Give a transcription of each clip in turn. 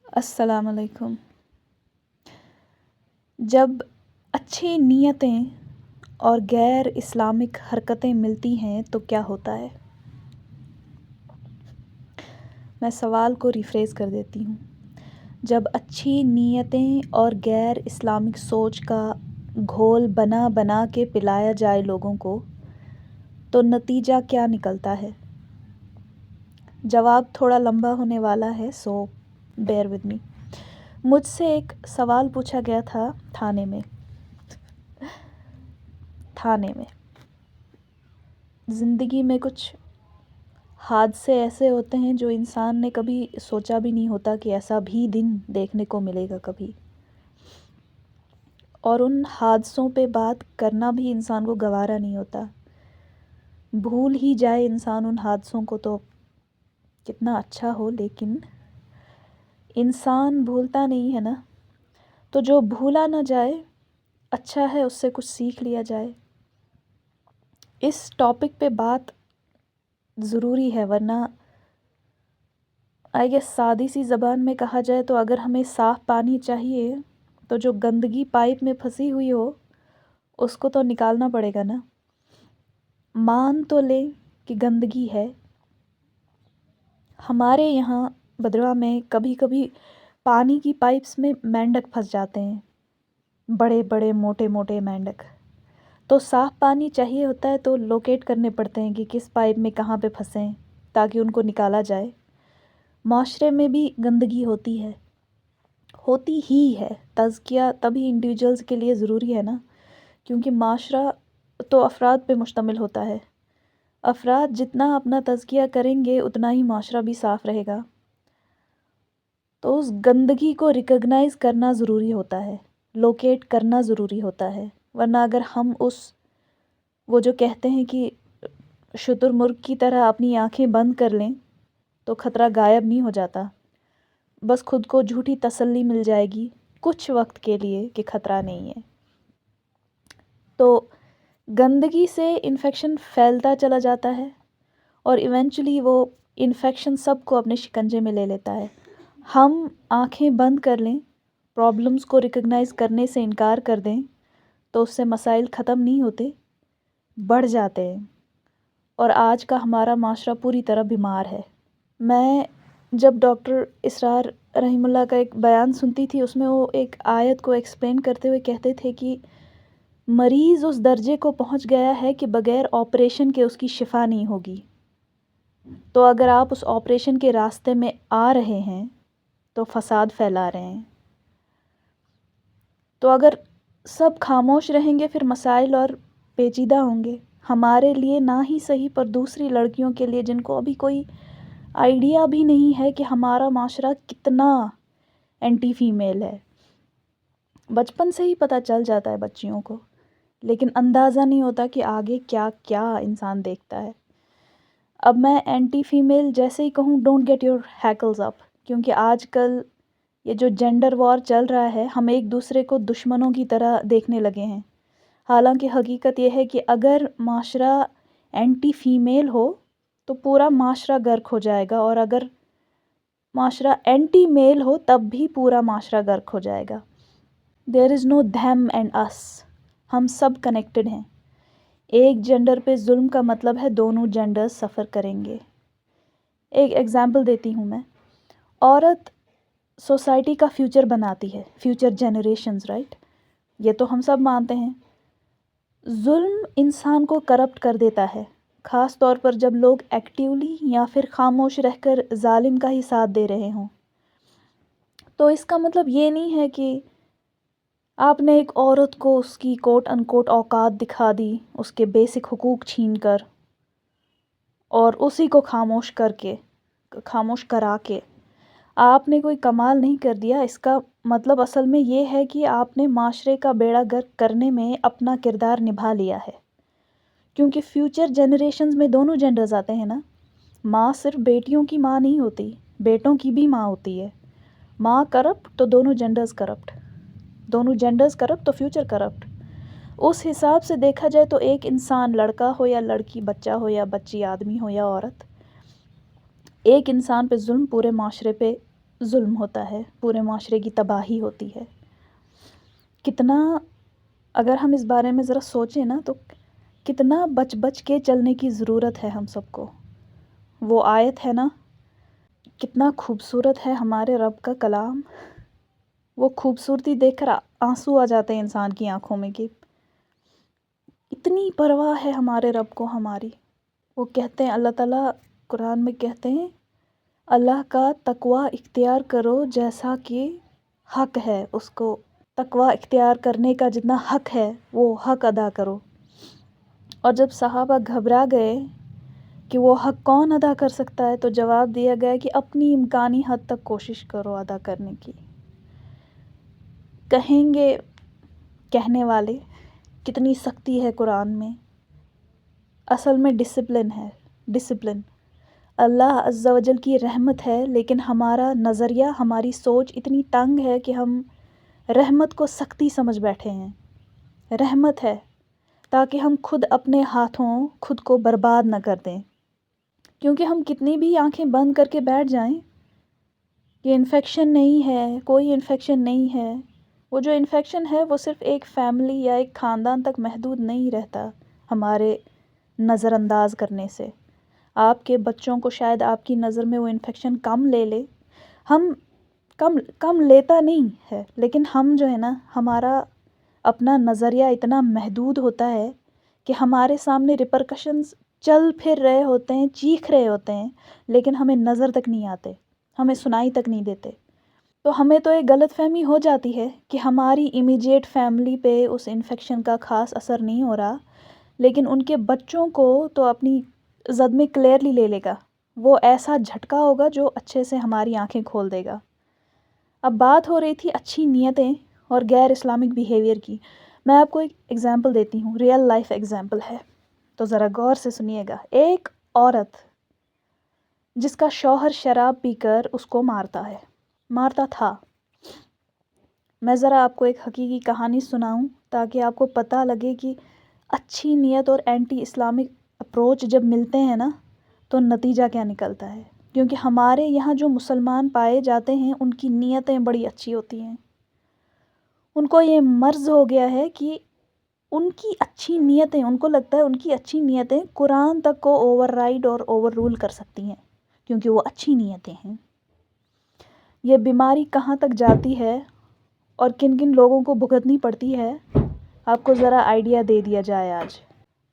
السلام علیکم۔ جب اچھی نیتیں اور غیر اسلامک حرکتیں ملتی ہیں تو کیا ہوتا ہے؟ میں سوال کو ریفریز کر دیتی ہوں۔ جب اچھی نیتیں اور غیر اسلامک سوچ کا گھول بنا بنا کے پلایا جائے لوگوں کو تو نتیجہ کیا نکلتا ہے؟ جواب تھوڑا لمبا ہونے والا ہے، سو بیئر ود می۔ مجھ سے ایک سوال پوچھا گیا تھا تھانے میں۔ زندگی میں کچھ حادثے ایسے ہوتے ہیں جو انسان نے کبھی سوچا بھی نہیں ہوتا کہ ایسا بھی دن دیکھنے کو ملے گا کبھی، اور ان حادثوں پہ بات کرنا بھی انسان کو گوارا نہیں ہوتا۔ بھول ہی جائے انسان ان حادثوں کو تو کتنا اچھا ہو، لیکن انسان بھولتا نہیں ہے نا، تو جو بھولا نہ جائے اچھا ہے، اس سے کچھ سیکھ لیا جائے۔ اس ٹاپک پہ بات ضروری ہے، ورنہ آئی گیس سادی سی زبان میں کہا جائے تو اگر ہمیں صاف پانی چاہیے تو جو گندگی پائپ میں پھنسی ہوئی ہو اس کو تو نکالنا پڑے گا نا۔ مان تو لیں کہ گندگی ہے۔ ہمارے یہاں بدرواہ میں کبھی کبھی پانی کی پائپس میں مینڈک پھنس جاتے ہیں، بڑے بڑے موٹے موٹے مینڈک۔ تو صاف پانی چاہیے ہوتا ہے تو لوکیٹ کرنے پڑتے ہیں کہ کس پائپ میں کہاں پہ پھنسیں تاکہ ان کو نکالا جائے۔ معاشرے میں بھی گندگی ہوتی ہی ہے۔ تزکیہ تبھی انڈیویجولز کے لیے ضروری ہے نا، کیونکہ معاشرہ تو افراد پہ مشتمل ہوتا ہے۔ افراد جتنا اپنا تزکیہ کریں گے اتنا ہی معاشرہ بھی صاف رہے گا۔ تو اس گندگی کو ریکگنائز کرنا ضروری ہوتا ہے، لوکیٹ کرنا ضروری ہوتا ہے، ورنہ اگر ہم وہ جو کہتے ہیں کہ شتر مرغ کی طرح اپنی آنکھیں بند کر لیں تو خطرہ غائب نہیں ہو جاتا، بس خود کو جھوٹی تسلی مل جائے گی کچھ وقت کے لیے کہ خطرہ نہیں ہے۔ تو گندگی سے انفیکشن پھیلتا چلا جاتا ہے اور ایونچولی وہ انفیکشن سب کو اپنے شکنجے میں لے لیتا ہے۔ ہم آنکھیں بند کر لیں، پرابلمز کو ریکگنائز کرنے سے انکار کر دیں تو اس سے مسائل ختم نہیں ہوتے، بڑھ جاتے ہیں، اور آج کا ہمارا معاشرہ پوری طرح بیمار ہے۔ میں جب ڈاکٹر اسرار رحمہ اللہ کا ایک بیان سنتی تھی، اس میں وہ ایک آیت کو ایکسپلین کرتے ہوئے کہتے تھے کہ مریض اس درجے کو پہنچ گیا ہے کہ بغیر آپریشن کے اس کی شفا نہیں ہوگی۔ تو اگر آپ اس آپریشن کے راستے میں آ رہے ہیں تو فساد پھیلا رہے ہیں۔ تو اگر سب خاموش رہیں گے پھر مسائل اور پیچیدہ ہوں گے، ہمارے لیے نہ ہی صحیح پر دوسری لڑکیوں کے لیے جن کو ابھی کوئی آئیڈیا بھی نہیں ہے کہ ہمارا معاشرہ کتنا اینٹی فیمیل ہے۔ بچپن سے ہی پتہ چل جاتا ہے بچیوں کو، لیکن اندازہ نہیں ہوتا کہ آگے کیا کیا انسان دیکھتا ہے۔ اب میں اینٹی فیمیل جیسے ہی کہوں ڈونٹ گیٹ یور ہیکلز اپ، کیونکہ آج کل یہ جو جینڈر وار چل رہا ہے ہم ایک دوسرے کو دشمنوں کی طرح دیکھنے لگے ہیں، حالانکہ حقیقت یہ ہے کہ اگر معاشرہ اینٹی فیمیل ہو تو پورا معاشرہ غرق ہو جائے گا، اور اگر معاشرہ اینٹی میل ہو تب بھی پورا معاشرہ غرق ہو جائے گا۔ دیر از نو them اینڈ us، ہم سب کنیکٹڈ ہیں۔ ایک جینڈر پہ ظلم کا مطلب ہے دونوں جینڈرز سفر کریں گے۔ ایک ایگزامپل دیتی ہوں میں۔ عورت سوسائٹی کا فیوچر بناتی ہے، فیوچر جنریشنز، رائٹ؟ یہ تو ہم سب مانتے ہیں۔ ظلم انسان کو کرپٹ کر دیتا ہے، خاص طور پر جب لوگ ایکٹیولی یا پھر خاموش رہ کر ظالم کا ہی ساتھ دے رہے ہوں۔ تو اس کا مطلب یہ نہیں ہے کہ آپ نے ایک عورت کو اس کی کوٹ ان کوٹ اوقات دکھا دی، اس کے بیسک حقوق چھین کر، اور اسی کو خاموش کرا کے آپ نے کوئی کمال نہیں کر دیا۔ اس کا مطلب اصل میں یہ ہے کہ آپ نے معاشرے کا بیڑا غرق کرنے میں اپنا کردار نبھا لیا ہے، کیونکہ فیوچر جنریشنز میں دونوں جینڈرز آتے ہیں نا۔ ماں صرف بیٹیوں کی ماں نہیں ہوتی، بیٹوں کی بھی ماں ہوتی ہے۔ ماں کرپٹ تو دونوں جینڈرز کرپٹ تو فیوچر کرپٹ۔ اس حساب سے دیکھا جائے تو ایک انسان، لڑکا ہو یا لڑکی، بچہ ہو یا بچی، آدمی ہو یا عورت، ایک انسان پہ ظلم پورے معاشرے پہ ظلم ہوتا ہے، پورے معاشرے کی تباہی ہوتی ہے. کتنا اگر ہم اس بارے میں ذرا سوچیں نا تو کتنا بچ بچ کے چلنے کی ضرورت ہے ہم سب کو. وہ آیت ہے نا، کتنا خوبصورت ہے ہمارے رب کا کلام. وہ خوبصورتی دیکھ کر آنسو آ جاتے ہیں انسان کی آنکھوں میں کہ اتنی پرواہ ہے ہمارے رب کو ہماری. وہ کہتے ہیں، اللہ تعالیٰ قرآن میں کہتے ہیں، اللہ کا تقوی اختیار کرو جیسا کہ حق ہے. اس کو تقوی اختیار کرنے کا جتنا حق ہے وہ حق ادا کرو. اور جب صحابہ گھبرا گئے کہ وہ حق کون ادا کر سکتا ہے تو جواب دیا گیا کہ اپنی امکانی حد تک کوشش کرو ادا کرنے کی. کہیں گے کہنے والے کتنی سختی ہے قرآن میں، اصل میں ڈسپلن ہے. ڈسپلن اللہ عز و جل کی رحمت ہے، لیکن ہمارا نظریہ، ہماری سوچ اتنی تنگ ہے کہ ہم رحمت کو سختی سمجھ بیٹھے ہیں. رحمت ہے تاکہ ہم خود اپنے ہاتھوں خود کو برباد نہ کر دیں. کیونکہ ہم کتنی بھی آنکھیں بند کر کے بیٹھ جائیں کہ انفیکشن نہیں ہے، کوئی انفیکشن نہیں ہے. وہ جو انفیکشن ہے وہ صرف ایک فیملی یا ایک خاندان تک محدود نہیں رہتا ہمارے نظر انداز کرنے سے. آپ کے بچوں کو شاید آپ کی نظر میں وہ انفیکشن کم لے لے، ہم کم لیتا نہیں ہے، لیکن ہم جو ہے نا، ہمارا اپنا نظریہ اتنا محدود ہوتا ہے کہ ہمارے سامنے ریپرکشنز چل پھر رہے ہوتے ہیں، چیخ رہے ہوتے ہیں، لیکن ہمیں نظر تک نہیں آتے، ہمیں سنائی تک نہیں دیتے. تو ہمیں تو ایک غلط فہمی ہو جاتی ہے کہ ہماری امیجیٹ فیملی پہ اس انفیکشن کا خاص اثر نہیں ہو رہا، لیکن ان کے بچوں کو تو اپنی زد میں کلیئرلی لے لے گا. وہ ایسا جھٹکا ہوگا جو اچھے سے ہماری آنکھیں کھول دے گا. اب بات ہو رہی تھی اچھی نیتیں اور غیر اسلامک بیہیویئر کی. میں آپ کو ایک ایگزامپل دیتی ہوں، ریئل لائف ایگزامپل ہے، تو ذرا غور سے سنیے گا. ایک عورت جس کا شوہر شراب پی کر اس کو مارتا تھا. میں ذرا آپ کو ایک حقیقی کہانی سناؤں تاکہ آپ کو پتہ لگے کہ اچھی نیت اور اینٹی اسلامک اپروچ جب ملتے ہیں نا تو نتیجہ کیا نکلتا ہے. کیونکہ ہمارے یہاں جو مسلمان پائے جاتے ہیں ان کی نیتیں بڑی اچھی ہوتی ہیں. ان کو یہ مرض ہو گیا ہے کہ ان کی اچھی نیتیں، ان کو لگتا ہے ان کی اچھی نیتیں قرآن تک کو اوور رائڈ اور اوور رول کر سکتی ہیں کیونکہ وہ اچھی نیتیں ہیں. یہ بیماری کہاں تک جاتی ہے اور کن کن لوگوں کو بھگتنی پڑتی ہے، آپ کو ذرا آئیڈیا دے دیا جائے آج.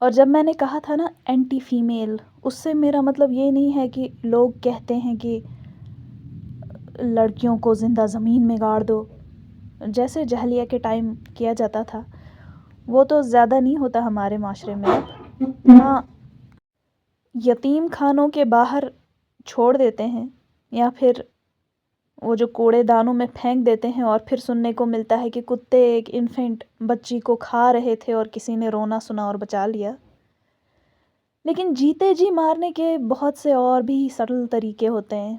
اور جب میں نے کہا تھا نا اینٹی فیمیل، اس سے میرا مطلب یہ نہیں ہے کہ لوگ کہتے ہیں کہ لڑکیوں کو زندہ زمین میں گاڑ دو، جیسے جاہلیہ کے ٹائم کیا جاتا تھا. وہ تو زیادہ نہیں ہوتا ہمارے معاشرے میں اب. ہاں، یتیم خانوں کے باہر چھوڑ دیتے ہیں یا پھر وہ جو کوڑے دانوں میں پھینک دیتے ہیں اور پھر سننے کو ملتا ہے کہ کتے ایک انفینٹ بچی کو کھا رہے تھے اور کسی نے رونا سنا اور بچا لیا. لیکن جیتے جی مارنے کے بہت سے اور بھی سٹل طریقے ہوتے ہیں.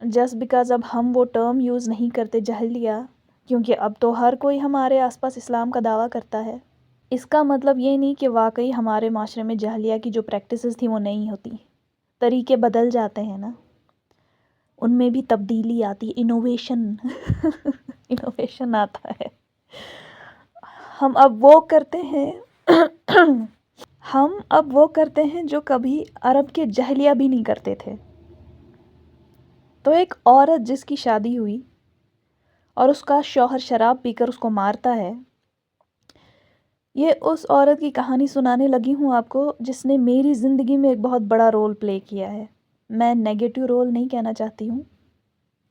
جسٹ بیکاز اب ہم وہ ٹرم یوز نہیں کرتے جاہلیہ، کیونکہ اب تو ہر کوئی ہمارے آس پاس اسلام کا دعویٰ کرتا ہے، اس کا مطلب یہ نہیں کہ واقعی ہمارے معاشرے میں جاہلیہ کی جو پریکٹسز تھیں وہ نہیں ہوتی. طریقے بدل جاتے ہیں نا، ان میں بھی تبدیلی آتی، انوویشن آتا ہے. ہم اب وہ کرتے ہیں جو کبھی عرب کے جاہلیہ بھی نہیں کرتے تھے. تو ایک عورت جس کی شادی ہوئی اور اس کا شوہر شراب پی کر اس کو مارتا ہے، یہ اس عورت کی کہانی سنانے لگی ہوں آپ کو جس نے میری زندگی میں ایک بہت بڑا رول پلے کیا ہے. میں نیگیٹو رول نہیں کہنا چاہتی ہوں.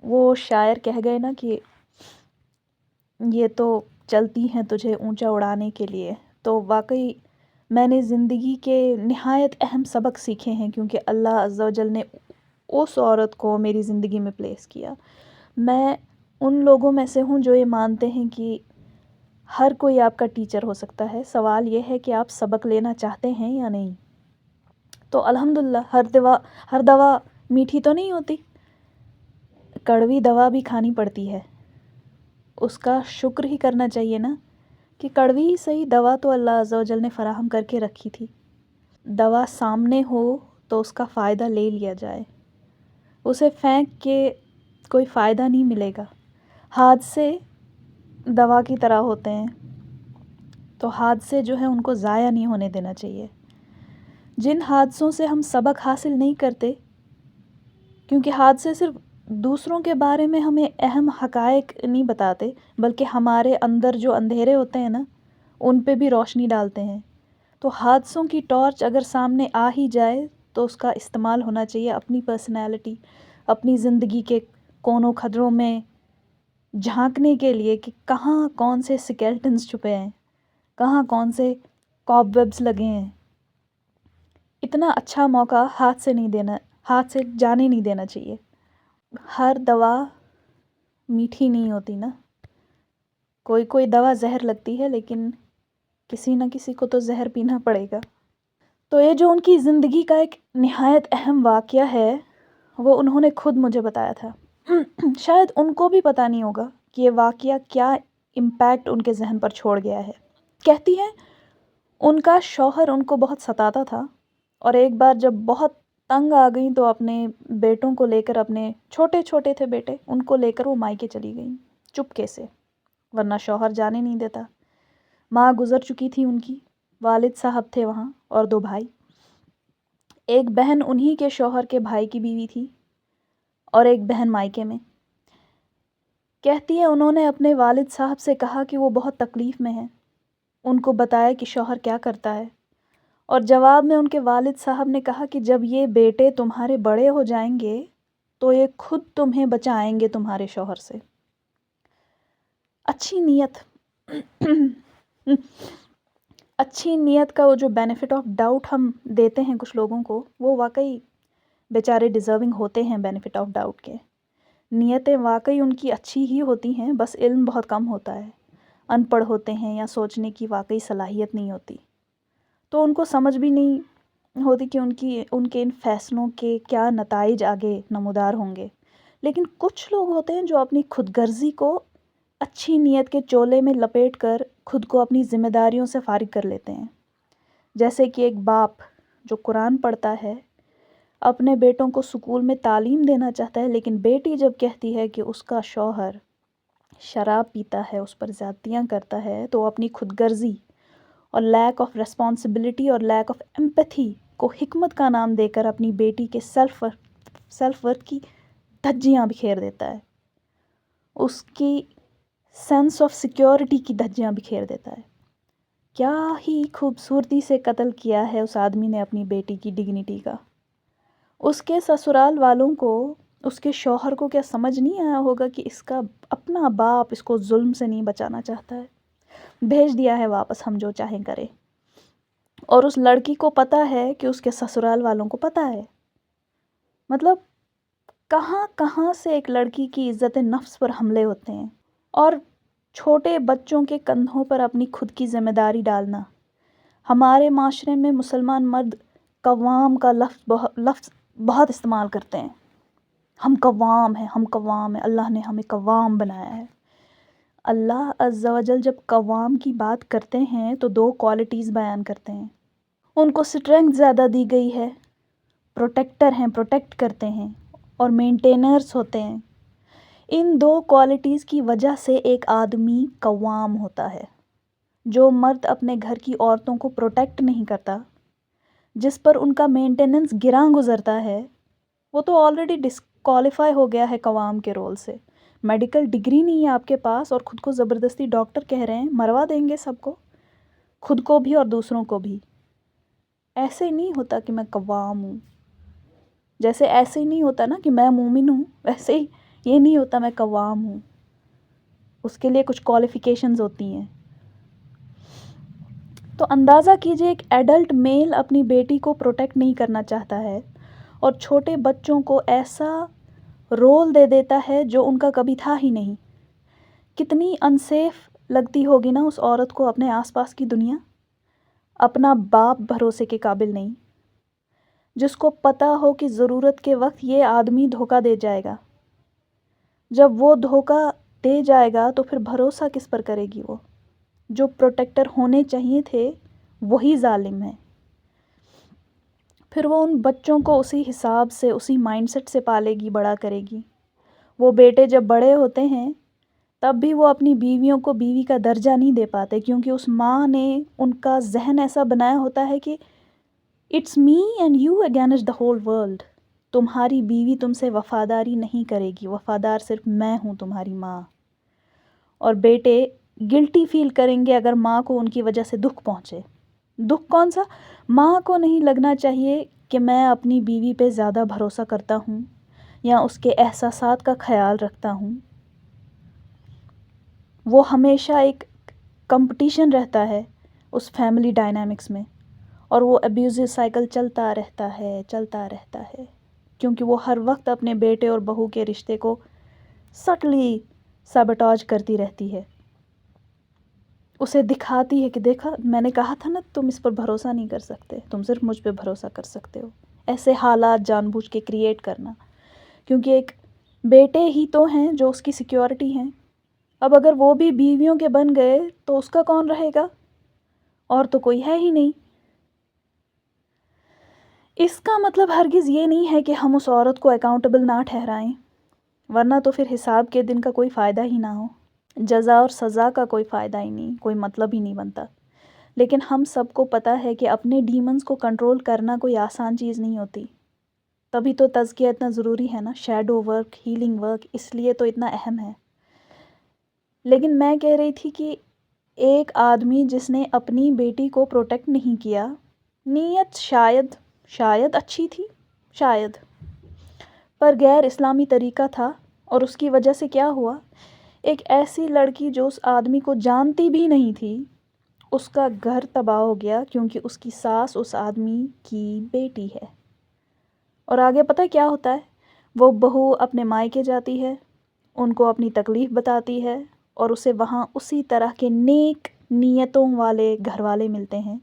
وہ شاعر کہہ گئے نا کہ یہ تو چلتی ہیں تجھے اونچا اڑانے کے لیے. تو واقعی میں نے زندگی کے نہایت اہم سبق سیکھے ہیں کیونکہ اللہ عز و جل نے اس عورت کو میری زندگی میں پلیس کیا. میں ان لوگوں میں سے ہوں جو یہ مانتے ہیں کہ ہر کوئی آپ کا ٹیچر ہو سکتا ہے، سوال یہ ہے کہ آپ سبق لینا چاہتے ہیں یا نہیں. تو الحمدللہ ہر دوا میٹھی تو نہیں ہوتی، کڑوی دوا بھی کھانی پڑتی ہے. اس کا شکر ہی کرنا چاہیے نا کہ کڑوی ہی صحیح، دوا تو اللہ عز و جل نے فراہم کر کے رکھی تھی. دوا سامنے ہو تو اس کا فائدہ لے لیا جائے، اسے پھینک کے کوئی فائدہ نہیں ملے گا۔ حادثے دوا کی طرح ہوتے ہیں، تو حادثے جو ہیں ان کو ضائع نہیں ہونے دینا چاہیے۔ جن حادثوں سے ہم سبق حاصل نہیں کرتے، کیونکہ حادثے صرف دوسروں کے بارے میں ہمیں اہم حقائق نہیں بتاتے، بلکہ ہمارے اندر جو اندھیرے ہوتے ہیں نا، ان پہ بھی روشنی ڈالتے ہیں۔ تو حادثوں کی ٹارچ اگر سامنے آ ہی جائے تو اس کا استعمال ہونا چاہیے اپنی پرسنالٹی، اپنی زندگی کے کونوں خدروں میں جھانکنے کے لیے کہ کہاں کون سے سکیلٹنز چھپے ہیں، کہاں کون سے کاب ویبز لگے ہیں۔ اتنا اچھا موقع ہاتھ سے جانے نہیں دینا چاہیے۔ ہر دوا میٹھی نہیں ہوتی نا، کوئی دوا زہر لگتی ہے، لیکن کسی نہ کسی کو تو زہر پینا پڑے گا۔ تو یہ جو ان کی زندگی کا ایک نہایت اہم واقعہ ہے، وہ انہوں نے خود مجھے بتایا تھا۔ شاید ان کو بھی پتہ نہیں ہوگا کہ یہ واقعہ کیا امپیکٹ ان کے ذہن پر چھوڑ گیا ہے۔ کہتی ہیں ان کا شوہر ان کو بہت ستاتا تھا، اور ایک بار جب بہت تنگ آ گئیں تو اپنے بیٹوں کو لے کر، اپنے چھوٹے تھے بیٹے، ان کو لے کر وہ مائکے چلی گئیں چپکے سے، ورنہ شوہر جانے نہیں دیتا۔ ماں گزر چکی تھی ان کی، والد صاحب تھے وہاں، اور 2 بھائی۔ ایک بہن انہی کے شوہر کے بھائی کی بیوی تھی، اور ایک بہن مائکے میں۔ کہتی ہے انہوں نے اپنے والد صاحب سے کہا کہ وہ بہت تکلیف میں ہیں، ان کو بتایا کہ شوہر کیا کرتا ہے، اور جواب میں ان کے والد صاحب نے کہا کہ جب یہ بیٹے تمہارے بڑے ہو جائیں گے تو یہ خود تمہیں بچائیں گے تمہارے شوہر سے۔ اچھی نیت کا وہ جو بینیفٹ آف ڈاؤٹ ہم دیتے ہیں کچھ لوگوں کو، وہ واقعی بیچارے ڈیزرونگ ہوتے ہیں بینیفٹ آف ڈاؤٹ کے۔ نیتیں واقعی ان کی اچھی ہی ہوتی ہیں، بس علم بہت کم ہوتا ہے، ان پڑھ ہوتے ہیں، یا سوچنے کی واقعی صلاحیت نہیں ہوتی، تو ان کو سمجھ بھی نہیں ہوتی کہ ان کے ان فیصلوں کے کیا نتائج آگے نمودار ہوں گے۔ لیکن کچھ لوگ ہوتے ہیں جو اپنی خود غرضی کو اچھی نیت کے چولے میں لپیٹ کر خود کو اپنی ذمہ داریوں سے فارغ کر لیتے ہیں۔ جیسے کہ ایک باپ جو قرآن پڑھتا ہے، اپنے بیٹوں کو اسکول میں تعلیم دینا چاہتا ہے، لیکن بیٹی جب کہتی ہے کہ اس کا شوہر شراب پیتا ہے، اس پر زیادتیاں کرتا ہے، تو وہ اپنی خود غرضی اور لیک آف ریسپانسبلٹی اور لیک آف ایمپتھی کو حکمت کا نام دے کر اپنی بیٹی کے سیلف ورتھ کی دھجیاں بکھیر دیتا ہے، اس کی سینس آف سیکیورٹی کی دھجیاں بکھیر دیتا ہے۔ کیا ہی خوبصورتی سے قتل کیا ہے اس آدمی نے اپنی بیٹی کی ڈگنیٹی کا۔ اس کے سسرال والوں کو، اس کے شوہر کو کیا سمجھ نہیں آیا ہوگا کہ اس کا اپنا باپ اس کو ظلم سے نہیں بچانا چاہتا ہے، بھیج دیا ہے واپس، ہم جو چاہیں کریں۔ اور اس لڑکی کو پتہ ہے کہ اس کے سسرال والوں کو پتہ ہے۔ مطلب کہاں کہاں سے ایک لڑکی کی عزت نفس پر حملے ہوتے ہیں، اور چھوٹے بچوں کے کندھوں پر اپنی خود کی ذمہ داری ڈالنا۔ ہمارے معاشرے میں مسلمان مرد قوام کا لفظ بہت استعمال کرتے ہیں۔ ہم قوام ہیں، ہم قوام ہیں، اللہ نے ہمیں قوام بنایا ہے۔ اللہ عز و جل جب قوام کی بات کرتے ہیں تو 2 کوالٹیز بیان کرتے ہیں۔ ان کو اسٹرینگتھ زیادہ دی گئی ہے، پروٹیکٹر ہیں، پروٹیکٹ کرتے ہیں، اور مینٹینرز ہوتے ہیں۔ ان 2 کوالٹیز کی وجہ سے ایک آدمی قوام ہوتا ہے۔ جو مرد اپنے گھر کی عورتوں کو پروٹیکٹ نہیں کرتا، جس پر ان کا مینٹیننس گراں گزرتا ہے، وہ تو آلریڈی ڈسکوالیفائی ہو گیا ہے قوام کے رول سے۔ میڈیکل ڈگری نہیں ہے آپ کے پاس اور خود کو زبردستی ڈاکٹر کہہ رہے ہیں، مروا دیں گے سب کو، خود کو بھی اور دوسروں کو بھی۔ ایسے نہیں ہوتا کہ میں قوام ہوں، جیسے ایسے ہی نہیں ہوتا نا کہ میں مومن ہوں، ویسے ہی یہ نہیں ہوتا میں قوام ہوں۔ اس کے لیے کچھ کوالیفیکیشنز ہوتی ہیں۔ تو اندازہ کیجئے ایک ایڈلٹ میل اپنی بیٹی کو پروٹیکٹ نہیں کرنا چاہتا ہے، اور چھوٹے بچوں کو ایسا رول دے دیتا ہے جو ان کا کبھی تھا ہی نہیں۔ کتنی انسیف لگتی ہوگی نا اس عورت کو اپنے آس پاس کی دنیا۔ اپنا باپ بھروسے کے قابل نہیں، جس کو پتہ ہو کہ ضرورت کے وقت یہ آدمی دھوکہ دے جائے گا۔ جب وہ دھوکہ دے جائے گا تو پھر بھروسہ کس پر کرے گی وہ؟ جو پروٹیکٹر ہونے چاہیے تھے وہی ظالم ہیں۔ پھر وہ ان بچوں کو اسی حساب سے، اسی مائنڈ سیٹ سے پالے گی، بڑا کرے گی۔ وہ بیٹے جب بڑے ہوتے ہیں تب بھی وہ اپنی بیویوں کو بیوی کا درجہ نہیں دے پاتے، کیونکہ اس ماں نے ان کا ذہن ایسا بنایا ہوتا ہے کہ it's me and you against the whole world. تمہاری بیوی تم سے وفاداری نہیں کرے گی، وفادار صرف میں ہوں تمہاری ماں. اور بیٹے گلٹی فیل کریں گے اگر ماں کو ان کی وجہ سے دکھ پہنچے. دکھ کون سا؟ ماں کو نہیں لگنا چاہیے کہ میں اپنی بیوی پہ زیادہ بھروسہ کرتا ہوں یا اس کے احساسات کا خیال رکھتا ہوں. وہ ہمیشہ ایک کمپٹیشن رہتا ہے اس فیملی ڈائنامکس میں، اور وہ ابیوزو سائیکل چلتا رہتا ہے کیونکہ وہ ہر وقت اپنے بیٹے اور بہو کے رشتے کو سٹلی سیبوٹاج کرتی رہتی ہے. اسے دکھاتی ہے کہ دیکھا میں نے کہا تھا نا تم اس پر بھروسہ نہیں کر سکتے، تم صرف مجھ پہ بھروسہ کر سکتے ہو. ایسے حالات جان بوجھ کے کریٹ کرنا، کیونکہ ایک بیٹے ہی تو ہیں جو اس کی سیکیورٹی ہیں. اب اگر وہ بھی بیویوں کے بن گئے تو اس کا کون رہے گا؟ اور تو کوئی ہے ہی نہیں. اس کا مطلب ہرگز یہ نہیں ہے کہ ہم اس عورت کو اکاؤنٹیبل نہ ٹھہرائیں، ورنہ تو پھر حساب کے دن کا کوئی فائدہ ہی نہ ہو، جزا اور سزا کا کوئی فائدہ ہی نہیں، کوئی مطلب ہی نہیں بنتا. لیکن ہم سب کو پتہ ہے کہ اپنے ڈیمنز کو کنٹرول کرنا کوئی آسان چیز نہیں ہوتی. تبھی تو تزکیہ اتنا ضروری ہے نا، شیڈو ورک، ہیلنگ ورک، اس لیے تو اتنا اہم ہے. لیکن میں کہہ رہی تھی کہ ایک آدمی جس نے اپنی بیٹی کو پروٹیکٹ نہیں کیا، نیت شاید اچھی تھی، شاید، پر غیر اسلامی طریقہ تھا، اور اس کی وجہ سے کیا ہوا؟ ایک ایسی لڑکی جو اس آدمی کو جانتی بھی نہیں تھی، اس کا گھر تباہ ہو گیا کیونکہ اس کی ساس اس آدمی کی بیٹی ہے. اور آگے پتہ کیا ہوتا ہے؟ وہ بہو اپنے مائکے جاتی ہے، ان کو اپنی تکلیف بتاتی ہے، اور اسے وہاں اسی طرح کے نیک نیتوں والے گھر والے ملتے ہیں،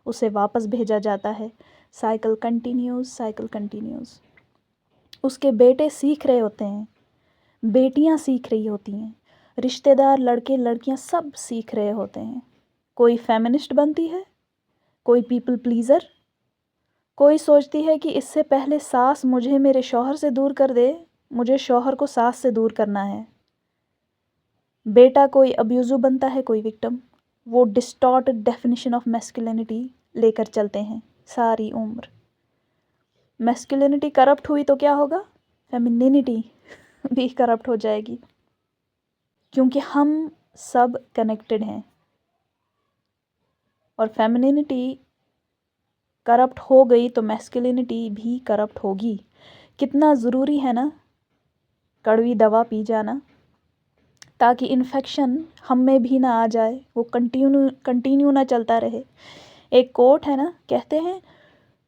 اسے واپس بھیجا جاتا ہے. Cycle continues. اس کے بیٹے سیکھ رہے ہوتے ہیں، بیٹیاں سیکھ رہی ہوتی ہیں، رشتہ دار لڑکے لڑکیاں سب سیکھ رہے ہوتے ہیں. کوئی فیمنسٹ بنتی ہے، کوئی پیپل پلیزر، کوئی سوچتی ہے کہ اس سے پہلے ساس مجھے میرے شوہر سے دور کر دے، مجھے شوہر کو ساس سے دور کرنا ہے. بیٹا کوئی ابیوزو بنتا ہے، کوئی وکٹم. وہ ڈسٹارٹڈ ڈیفینیشن آف میسکولینٹی لے کر چلتے ہیں ساری عمر. میسکولینٹی کرپٹ ہوئی تو کیا ہوگا؟ فیمینینٹی بھی کرپٹ ہو جائے گی، کیونکہ ہم سب کنیکٹڈ ہیں. اور فیمینینٹی کرپٹ ہو گئی تو میسکولینٹی بھی کرپٹ ہوگی. کتنا ضروری ہے نا کڑوی دوا پی جانا، تاکہ انفیکشن ہم میں بھی نہ آ جائے، وہ کنٹینیو نہ چلتا رہے. ایک کوٹ ہے نا، کہتے ہیں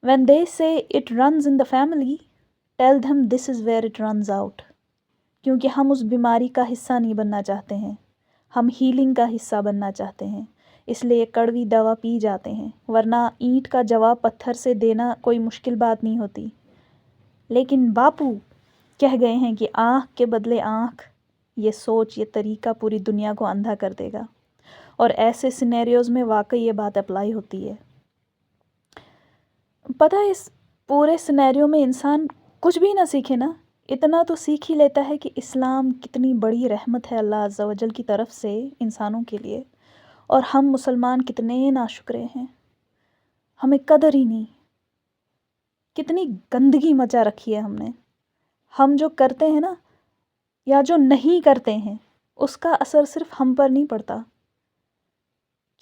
when they say it runs in the family, tell them this is where it runs out. کیونکہ ہم اس بیماری کا حصہ نہیں بننا چاہتے ہیں، ہم ہیلنگ کا حصہ بننا چاہتے ہیں، اس لیے کڑوی دوا پی جاتے ہیں. ورنہ اینٹ کا جواب پتھر سے دینا کوئی مشکل بات نہیں ہوتی. لیکن باپو کہہ گئے ہیں کہ آنکھ کے بدلے آنکھ، یہ سوچ، یہ طریقہ پوری دنیا کو اندھا کر دے گا. اور ایسے سینیریوز میں واقعی یہ بات اپلائی ہوتی ہے. پتہ ہے اس پورے سینیریو میں انسان کچھ بھی نہ سیکھے نا، اتنا تو سیکھ ہی لیتا ہے کہ اسلام کتنی بڑی رحمت ہے اللہ عز و جل کی طرف سے انسانوں کے لیے، اور ہم مسلمان کتنے ناشکرے ہیں، ہمیں قدر ہی نہیں. کتنی گندگی مچا رکھی ہے ہم نے. ہم جو کرتے ہیں نا یا جو نہیں کرتے ہیں اس کا اثر صرف ہم پر نہیں پڑتا،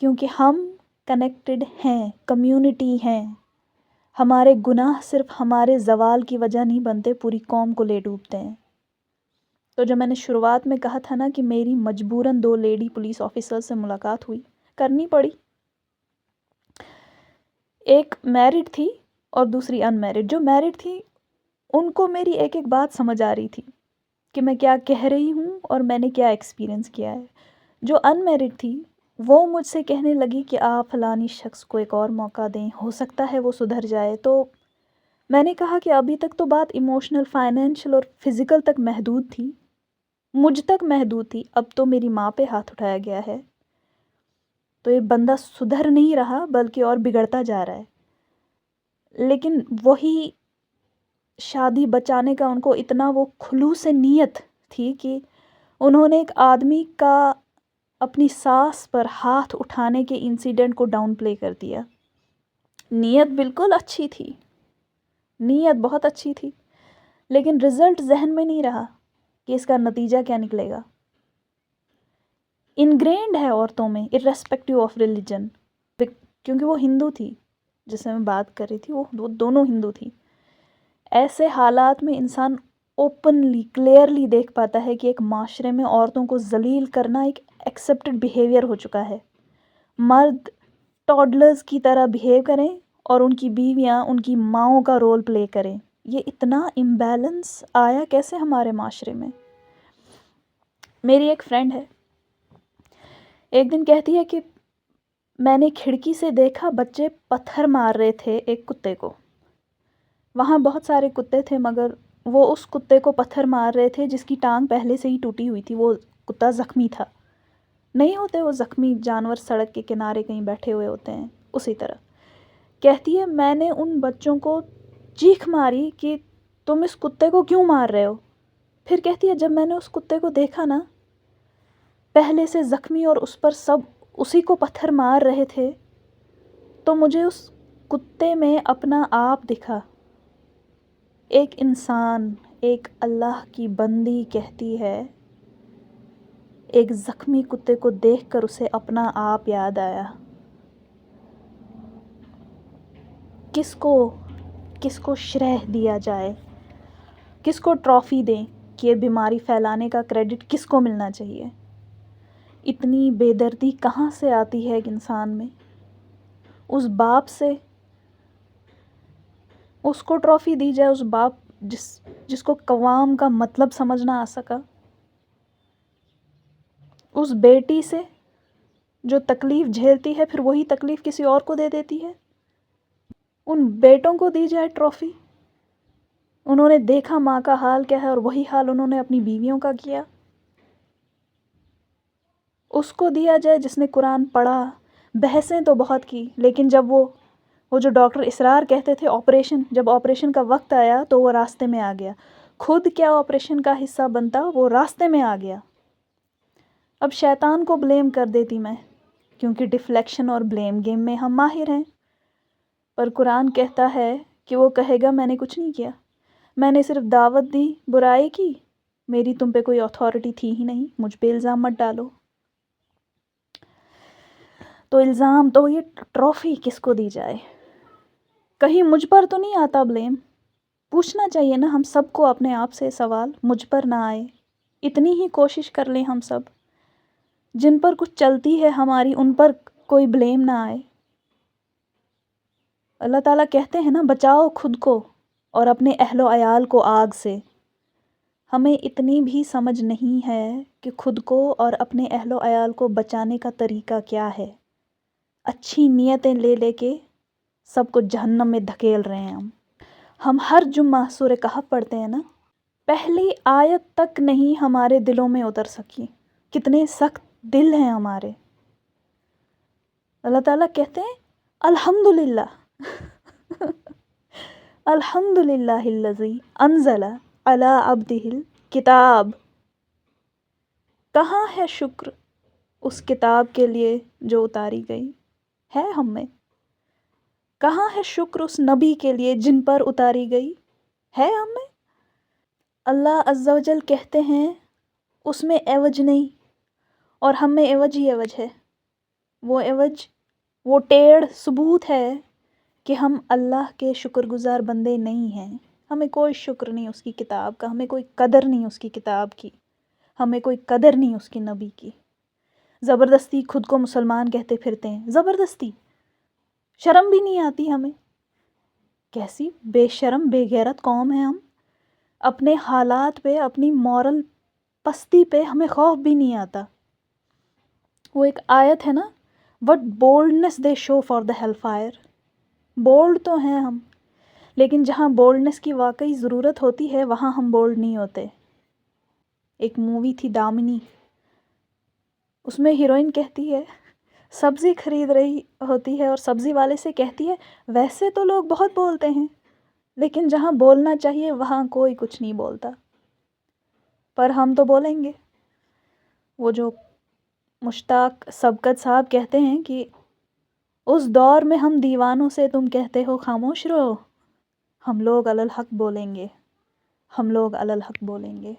کیونکہ ہم کنیکٹڈ ہیں، کمیونٹی ہیں. ہمارے گناہ صرف ہمارے زوال کی وجہ نہیں بنتے، پوری قوم کو لے ڈوبتے ہیں. تو جو میں نے شروعات میں کہا تھا نا کہ میری مجبوراً 2 لیڈی پولیس آفیسر سے ملاقات ہوئی، کرنی پڑی. ایک میرڈ تھی اور دوسری ان میرڈ. جو میرڈ تھی ان کو میری ایک ایک بات سمجھ آ رہی تھی کہ میں کیا کہہ رہی ہوں اور میں نے کیا ایکسپیرینس کیا ہے. جو ان میرڈ تھی وہ مجھ سے کہنے لگی کہ آپ فلانی شخص کو ایک اور موقع دیں، ہو سکتا ہے وہ سدھر جائے. تو میں نے کہا کہ ابھی تک تو بات ایموشنل، فائنینشیل اور فزیکل تک محدود تھی، مجھ تک محدود تھی. اب تو میری ماں پہ ہاتھ اٹھایا گیا ہے، تو یہ بندہ سدھر نہیں رہا بلکہ اور بگڑتا جا رہا ہے. لیکن وہی شادی بچانے کا ان کو اتنا وہ خلوص نیت تھی کہ انہوں نے ایک آدمی کا اپنی ساس پر ہاتھ اٹھانے کے انسیڈنٹ کو ڈاؤن پلے کر دیا۔ نیت بالکل اچھی تھی، نیت بہت اچھی تھی، لیکن رزلٹ ذہن میں نہیں رہا کہ اس کا نتیجہ کیا نکلے گا۔ انگرینڈ ہے عورتوں میں ارریسپیکٹیو آف ریلیجن، کیونکہ وہ ہندو تھی جس سے میں بات کر رہی تھی، وہ دونوں ہندو تھی۔ ایسے حالات میں انسان اوپنلی کلیئرلی دیکھ پاتا ہے کہ ایک معاشرے میں عورتوں کو ذلیل کرنا ایک ایکسیپٹڈ بیہیویئر ہو چکا ہے۔ مرد ٹاڈلرز کی طرح بیہیو کریں اور ان کی بیویاں ان کی ماؤں کا رول پلے کریں۔ یہ اتنا امبیلنس آیا کیسے ہمارے معاشرے میں؟ میری ایک فرینڈ ہے، ایک دن کہتی ہے کہ میں نے کھڑکی سے دیکھا بچے پتھر مار رہے تھے ایک کتے کو۔ وہاں بہت سارے کتے تھے مگر وہ اس کتے کو پتھر مار رہے تھے جس کی ٹانگ پہلے سے ہی ٹوٹی ہوئی تھی، وہ کتا زخمی تھا۔ نہیں ہوتے وہ زخمی جانور سڑک کے کنارے کہیں بیٹھے ہوئے ہوتے ہیں، اسی طرح۔ کہتی ہے میں نے ان بچوں کو چیخ ماری کہ تم اس کتے کو کیوں مار رہے ہو؟ پھر کہتی ہے جب میں نے اس کتے کو دیکھا نا، پہلے سے زخمی اور اس پر سب اسی کو پتھر مار رہے تھے، تو مجھے اس کتے میں اپنا آپ دکھا۔ ایک انسان، ایک اللہ کی بندی کہتی ہے ایک زخمی کتے کو دیکھ کر اسے اپنا آپ یاد آیا۔ کس کو شرح دیا جائے، کس کو ٹرافی دیں کہ یہ بیماری پھیلانے کا کریڈٹ کس کو ملنا چاہیے؟ اتنی بے دردی کہاں سے آتی ہے ایک انسان میں؟ اس باپ سے اس کو ٹرافی دی جائے، اس باپ جس کو قوام کا مطلب سمجھنا آ سکا، اس بیٹی سے جو تکلیف جھیلتی ہے پھر وہی تکلیف کسی اور کو دے دیتی ہے۔ ان بیٹوں کو دی جائے ٹرافی، انہوں نے دیکھا ماں کا حال کیا ہے اور وہی حال انہوں نے اپنی بیویوں کا کیا۔ اس کو دیا جائے جس نے قرآن پڑھا، بحثیں تو بہت کی، لیکن جب وہ جو ڈاکٹر اسرار کہتے تھے جب آپریشن کا وقت آیا تو وہ راستے میں آ گیا، خود کیا آپریشن کا حصہ بنتا، وہ راستے میں آ گیا۔ اب شیطان کو بلیم کر دیتی میں، کیونکہ ڈیفلیکشن اور بلیم گیم میں ہم ماہر ہیں، پر قرآن کہتا ہے کہ وہ کہے گا میں نے کچھ نہیں کیا، میں نے صرف دعوت دی، برائی کی، میری تم پہ کوئی اتھارٹی تھی ہی نہیں، مجھ پہ الزام مت ڈالو۔ تو الزام تو یہ ٹرافی کس کو دی جائے؟ کہیں مجھ پر تو نہیں آتا بلیم؟ پوچھنا چاہیے نا ہم سب کو اپنے آپ سے سوال، مجھ پر نہ آئے؟ اتنی ہی کوشش کر لیں ہم سب، جن پر کچھ چلتی ہے ہماری ان پر کوئی بلیم نہ آئے۔ اللہ تعالیٰ کہتے ہیں نا بچاؤ خود کو اور اپنے اہل و عیال کو آگ سے۔ ہمیں اتنی بھی سمجھ نہیں ہے کہ خود کو اور اپنے اہل و عیال کو بچانے کا طریقہ کیا ہے۔ اچھی نیتیں لے لے کے سب کو جہنم میں دھکیل رہے ہیں ہم ہر جمعہ سورہ کہف پڑھتے ہیں نا، پہلی آیت تک نہیں ہمارے دلوں میں اتر سکی، کتنے سخت دل ہیں ہمارے۔ اللہ تعالیٰ کہتے ہیں الحمدللہ الحمدللہ الذی انزل علی عبدہ الکتاب۔ کہاں ہے شکر اس کتاب کے لیے جو اتاری گئی ہے ہم میں؟ کہاں ہے شکر اس نبی کے لیے جن پر اتاری گئی ہے ہم میں؟ اللہ عز و جل کہتے ہیں اس میں عوج نہیں، اور ہم میں عوج ہی عوج ہے۔ وہ عوج، وہ ٹیڑھ ثبوت ہے کہ ہم اللہ کے شکر گزار بندے نہیں ہیں۔ ہمیں کوئی شکر نہیں اس کی کتاب کا، ہمیں کوئی قدر نہیں اس کی کتاب کی، ہمیں کوئی قدر نہیں اس کی نبی کی۔ زبردستی خود کو مسلمان کہتے پھرتے ہیں، زبردستی، شرم بھی نہیں آتی ہمیں۔ کیسی بے شرم بے غیرت قوم ہے ہم، اپنے حالات پہ، اپنی مورل پستی پہ ہمیں خوف بھی نہیں آتا۔ وہ ایک آیت ہے نا، what boldness they show for the hell fire. Bold تو ہیں ہم، لیکن جہاں بولڈنس کی واقعی ضرورت ہوتی ہے وہاں ہم بولڈ نہیں ہوتے۔ ایک مووی تھی دامنی، اس میں ہیروئن کہتی ہے، سبزی خرید رہی ہوتی ہے اور سبزی والے سے کہتی ہے ویسے تو لوگ بہت بولتے ہیں لیکن جہاں بولنا چاہیے وہاں کوئی کچھ نہیں بولتا۔ پر ہم تو بولیں گے۔ وہ جو مشتاق سبکت صاحب کہتے ہیں کہ اس دور میں ہم دیوانوں سے تم کہتے ہو خاموش رہو، ہم لوگ علی الحق بولیں گے، ہم لوگ علی الحق بولیں گے۔